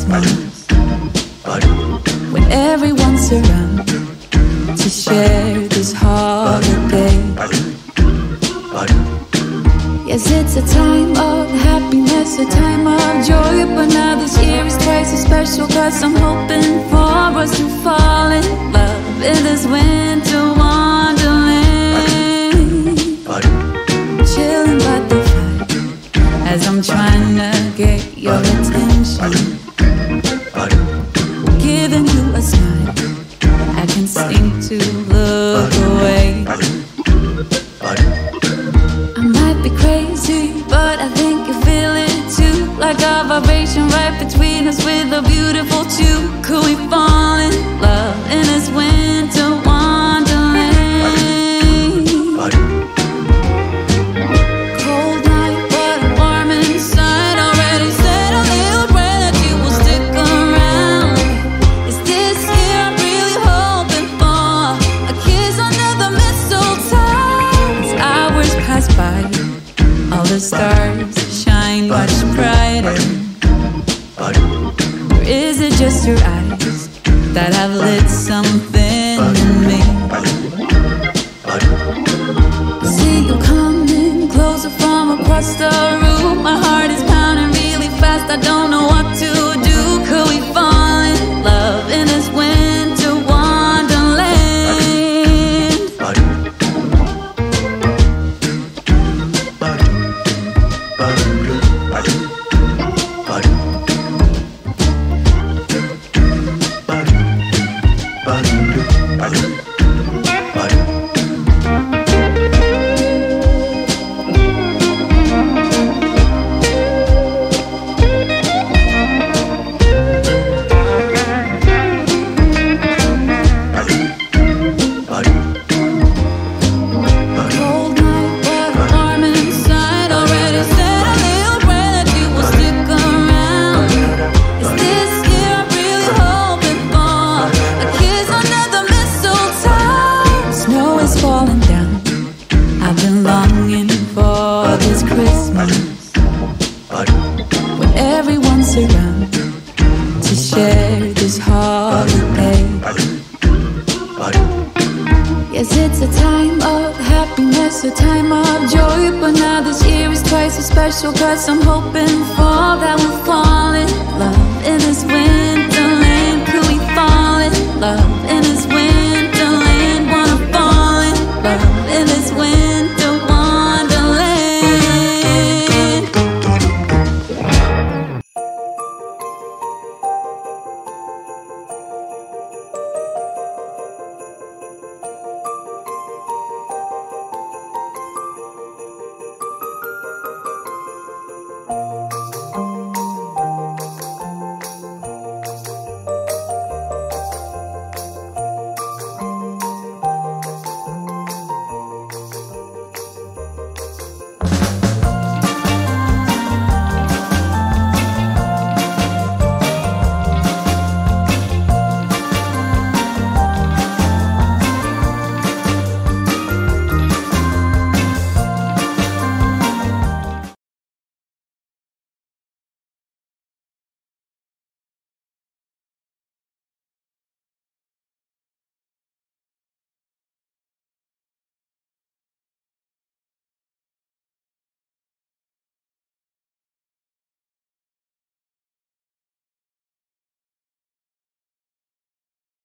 Christmas, when everyone's around to share this holiday. Yes, it's a time of happiness, a time of joy, but now this year is twice as special, 'cause I'm hoping for us to fall in love in this winter wonderland. Chilling by the fire as I'm trying to get your attention, giving you a smile, I can't seem to look away. I might be crazy, but I think you feel it too, like a vibration right between us with a beautiful two. Could we fall in love in this winter wonderland? Cold night, but I'm warm inside. Already said a little prayer that you will stick around. Is this year I'm really hoping for a kiss under the mistletoe? As hours pass by, all the stars shine much brighter. Or is it just your eyes that have lit something in me? I see you coming closer from across the room. My heart is pounding really fast, I don't know what to do. Could we fall in love in this winter wonderland? Cold night, but I'm warm inside. Already said a little prayer that you will stick around. Is this year I'm really hoping for a kiss under the mistletoe? Snow is falling down, I've been longing for this Christmas, when everyone's around to share this holiday. Yes, it's a time of happiness, a time of joy, but now this year is twice as special, 'cause I'm hoping for that we'll fall in love in this winter